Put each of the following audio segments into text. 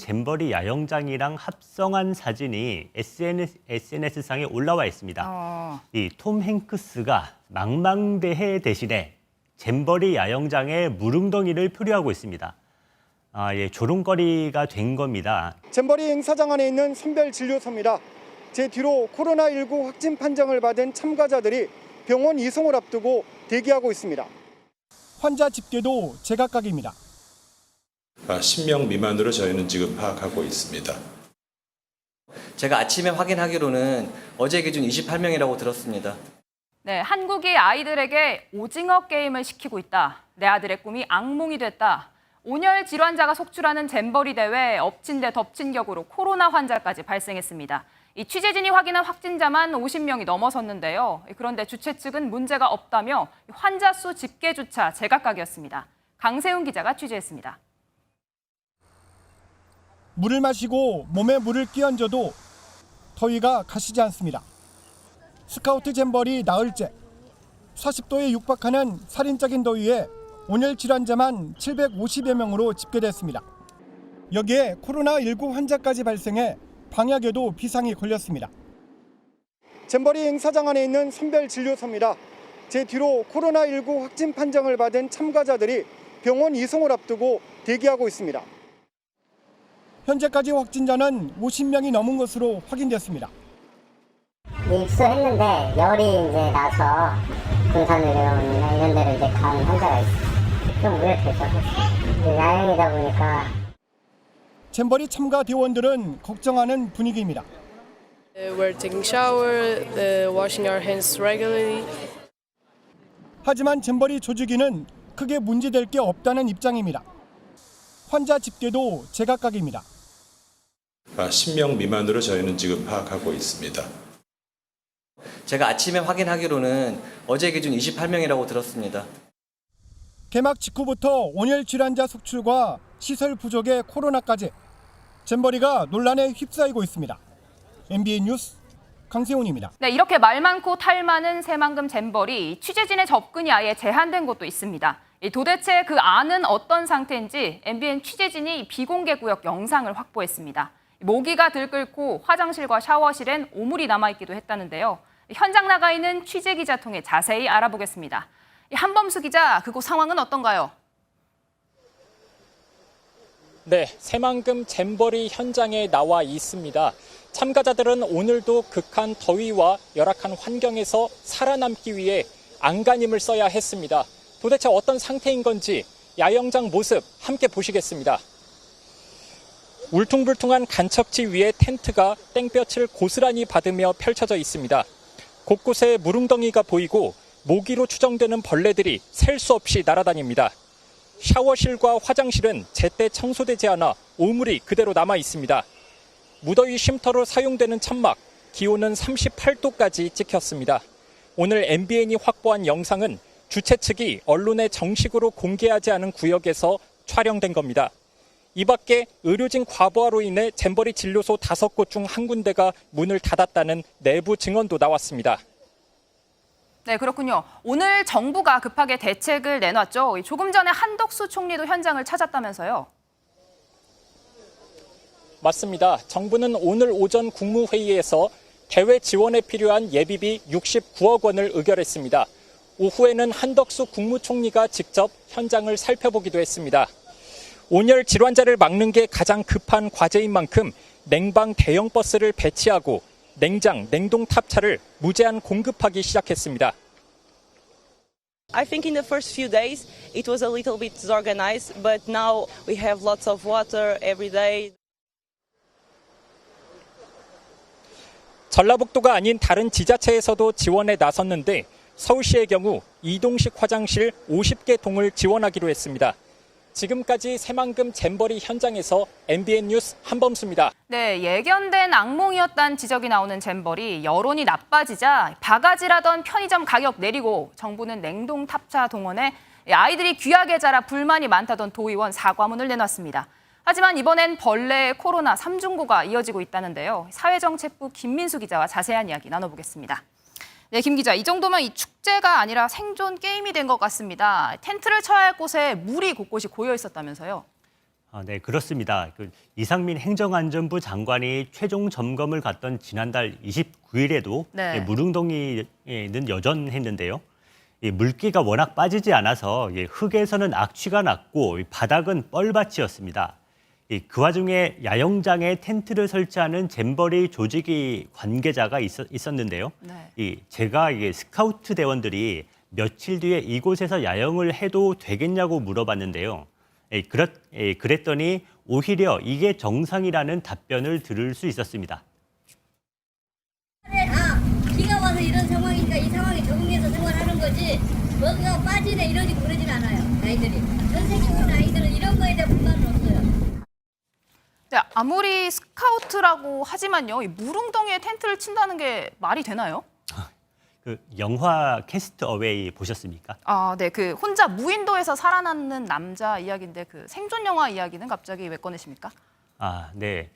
잼버리 야영장이랑 합성한 사진이 SNS상에 올라와 있습니다. 이 톰 행크스가 망망대해 대신에 잼버리 야영장의 물웅덩이를 표류하고 있습니다. 조롱거리가 된 겁니다. 잼버리 행사장 안에 있는 선별진료소입니다. 제 뒤로 코로나19 확진 판정을 받은 참가자들이 병원 이송을 앞두고 대기하고 있습니다. 환자 집계도 제각각입니다. 10명 미만으로 저희는 지금 파악하고 있습니다. 제가 아침에 확인하기로는 어제 기준 28명이라고 들었습니다. 네, 한국이 아이들에게 오징어 게임을 시키고 있다. 내 아들의 꿈이 악몽이 됐다. 온열 질환자가 속출하는 잼버리 대회 엎친 데 덮친 격으로 코로나 환자까지 발생했습니다. 이 취재진이 확인한 확진자만 50명이 넘어섰는데요. 그런데 주최 측은 문제가 없다며 환자 수 집계조차 제각각이었습니다. 강세훈 기자가 취재했습니다. 물을 마시고 몸에 물을 끼얹어도 더위가 가시지 않습니다. 스카우트 잼버리 나흘째, 40도에 육박하는 살인적인 더위에 온열 질환자만 750여 명으로 집계됐습니다. 여기에 코로나19 환자까지 발생해 방역에도 비상이 걸렸습니다. 잼버리 행사장 안에 있는 선별진료소입니다. 제 뒤로 코로나19 확진 판정을 받은 참가자들이 병원 이송을 앞두고 대기하고 있습니다. 현재까지 확진자는 50명이 넘은 것으로 확인됐습니다. 입소했는데 열이 이제 나서 군산의료원이나 이런 데로 이제 간 환자가 있어요. 좀 우려됐죠. 야영이다 보니까. 잼버리 참가 대원들은 걱정하는 분위기입니다. We're taking shower, washing our hands regularly. 하지만 잼버리 조직위는 크게 문제될 게 없다는 입장입니다. 환자 집계도 제각각입니다. 10명 미만으로 저희는 지금 파악하고 있습니다. 제가 아침에 확인하기로는 어제 기준 28명이라고 들었습니다. 개막 직후부터 온열 질환자 속출과 시설 부족의 코로나까지 잼버리가 논란에 휩싸이고 있습니다. MBN 뉴스 강세훈입니다. 네, 이렇게 말 많고 탈 많은 새만금 잼버리, 취재진의 접근이 아예 제한된 곳도 있습니다. 도대체 그 안은 어떤 상태인지 MBN 취재진이 비공개 구역 영상을 확보했습니다. 모기가 들끓고 화장실과 샤워실엔 오물이 남아있기도 했다는데요. 현장 나가 있는 취재기자 통해 자세히 알아보겠습니다. 한범수 기자, 그곳 상황은 어떤가요? 네, 새만금 잼버리 현장에 나와 있습니다. 참가자들은 오늘도 극한 더위와 열악한 환경에서 살아남기 위해 안간힘을 써야 했습니다. 도대체 어떤 상태인 건지 야영장 모습 함께 보시겠습니다. 울퉁불퉁한 간척지 위에 텐트가 땡볕을 고스란히 받으며 펼쳐져 있습니다. 곳곳에 물웅덩이가 보이고 모기로 추정되는 벌레들이 셀 수 없이 날아다닙니다. 샤워실과 화장실은 제때 청소되지 않아 오물이 그대로 남아 있습니다. 무더위 쉼터로 사용되는 천막, 기온은 38도까지 찍혔습니다. 오늘 MBN이 확보한 영상은 주최 측이 언론에 정식으로 공개하지 않은 구역에서 촬영된 겁니다. 이 밖에 의료진 과부하로 인해 잼버리 진료소 5곳 중 한 군데가 문을 닫았다는 내부 증언도 나왔습니다. 네, 그렇군요. 오늘 정부가 급하게 대책을 내놨죠. 조금 전에 한덕수 총리도 현장을 찾았다면서요. 맞습니다. 정부는 오늘 오전 국무회의에서 대외 지원에 필요한 예비비 69억 원을 의결했습니다. 오후에는 한덕수 국무총리가 직접 현장을 살펴보기도 했습니다. 온열 질환자를 막는 게 가장 급한 과제인 만큼 냉방 대형 버스를 배치하고 냉장, 냉동 탑차를 무제한 공급하기 시작했습니다. I think in the first few days it was a little bit disorganized, but now we have lots of water every day. 전라북도가 아닌 다른 지자체에서도 지원에 나섰는데 서울시의 경우 이동식 화장실 50개 동을 지원하기로 했습니다. 지금까지 새만금 잼버리 현장에서 MBN 뉴스 한범수입니다. 네, 예견된 악몽이었다는 지적이 나오는 잼버리, 여론이 나빠지자 바가지라던 편의점 가격 내리고 정부는 냉동 탑차 동원해 아이들이 귀하게 자라 불만이 많다던 도의원 사과문을 내놨습니다. 하지만 이번엔 벌레의 코로나 3중고가 이어지고 있다는데요. 사회정책부 김민수 기자와 자세한 이야기 나눠보겠습니다. 네, 김 기자, 이 정도면 이 축제가 아니라 생존 게임이 된 것 같습니다. 텐트를 쳐야 할 곳에 물이 곳곳이 고여 있었다면서요? 네, 그렇습니다. 이상민 행정안전부 장관이 최종 점검을 갔던 지난달 29일에도 네. 무릉덩이는 여전했는데요. 물기가 워낙 빠지지 않아서 흙에서는 악취가 났고 바닥은 뻘밭이었습니다. 그 와중에 야영장에 텐트를 설치하는 잼버리 조직이 관계자가 있었는데요. 네. 제가 스카우트 대원들이 며칠 뒤에 이곳에서 야영을 해도 되겠냐고 물어봤는데요. 그랬더니 오히려 이게 정상이라는 답변을 들을 수 있었습니다. 비가 와서 이런 상황이니까 이 상황에 적응해서 생활하는 거지 뭐가 빠지네 이러지 그러진 않아요. 아이들이. 전 세계 온 아이들은 이런 거에 대한 불만은 없어요. 네, 아무리 스카우트라고 하지만요. 이 무릉덩이에 텐트를 친다는 게 말이 되나요? 영화 캐스트 어웨이 보셨습니까? 네. 혼자 무인도에서 살아남는 남자 이야기인데 생존 영화 이야기는 갑자기 왜 꺼내십니까? 네.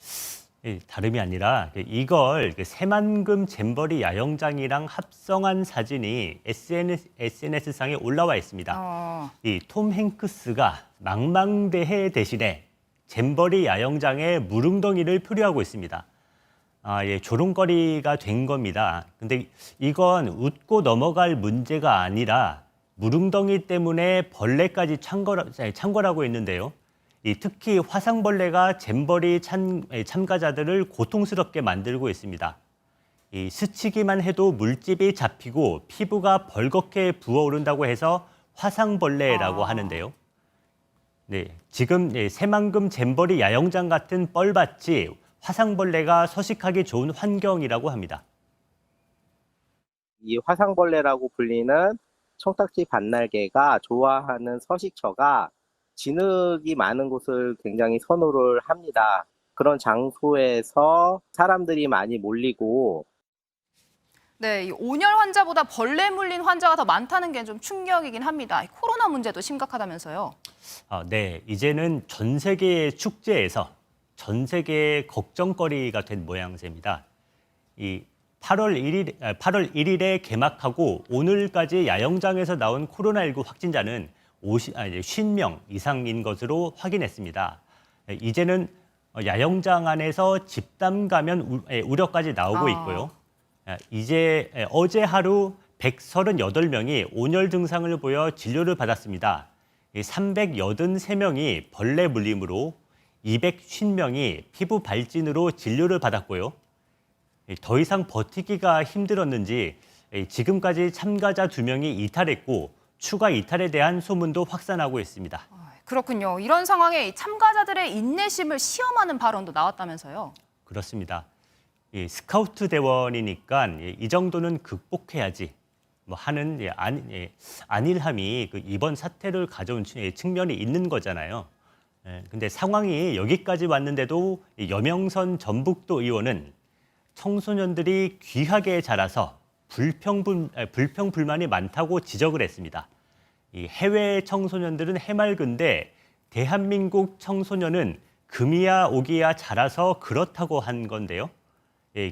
다름이 아니라 이걸 새만금 잼버리 야영장이랑 합성한 사진이 SNS상에 올라와 있습니다. 이 톰 행크스가 망망대해 대신에 잼버리 야영장에 무릉덩이를 표류하고 있습니다. 조롱거리가 된 겁니다. 근데 이건 웃고 넘어갈 문제가 아니라 무릉덩이 때문에 벌레까지 창궐하고 있는데요. 특히 화상벌레가 잼버리 참가자들을 고통스럽게 만들고 있습니다. 스치기만 해도 물집이 잡히고 피부가 벌겋게 부어오른다고 해서 화상벌레라고 하는데요. 네, 지금 새만금 잼버리 야영장 같은 뻘밭이 화상벌레가 서식하기 좋은 환경이라고 합니다. 이 화상벌레라고 불리는 청딱지 반날개가 좋아하는 서식처가 진흙이 많은 곳을 굉장히 선호를 합니다. 그런 장소에서 사람들이 많이 몰리고 네, 이 온열 환자보다 벌레 물린 환자가 더 많다는 게 좀 충격이긴 합니다. 코로나 문제도 심각하다면서요. 네, 이제는 전 세계 축제에서 전 세계 걱정거리가 된 모양새입니다. 8월 1일에 개막하고 오늘까지 야영장에서 나온 코로나19 확진자는 50명 이상인 것으로 확인했습니다. 이제는 야영장 안에서 집단 감염 우려까지 나오고 있고요. 이제 어제 하루 138명이 온열 증상을 보여 진료를 받았습니다. 383명이 벌레 물림으로 250명이 피부 발진으로 진료를 받았고요. 더 이상 버티기가 힘들었는지 지금까지 참가자 2명이 이탈했고 추가 이탈에 대한 소문도 확산하고 있습니다. 그렇군요. 이런 상황에 참가자들의 인내심을 시험하는 발언도 나왔다면서요. 그렇습니다. 스카우트 대원이니까 이 정도는 극복해야지 하는 안일함이 이번 사태를 가져온 측면이 있는 거잖아요. 근데 상황이 여기까지 왔는데도 여명선 전북도 의원은 청소년들이 귀하게 자라서 불평불만이 많다고 지적을 했습니다. 해외 청소년들은 해맑은데 대한민국 청소년은 금이야 오기야 자라서 그렇다고 한 건데요.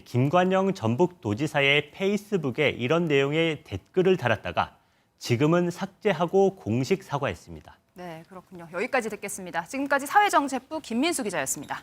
김관영 전북도지사의 페이스북에 이런 내용의 댓글을 달았다가 지금은 삭제하고 공식 사과했습니다. 네, 그렇군요. 여기까지 듣겠습니다. 지금까지 사회정책부 김민수 기자였습니다.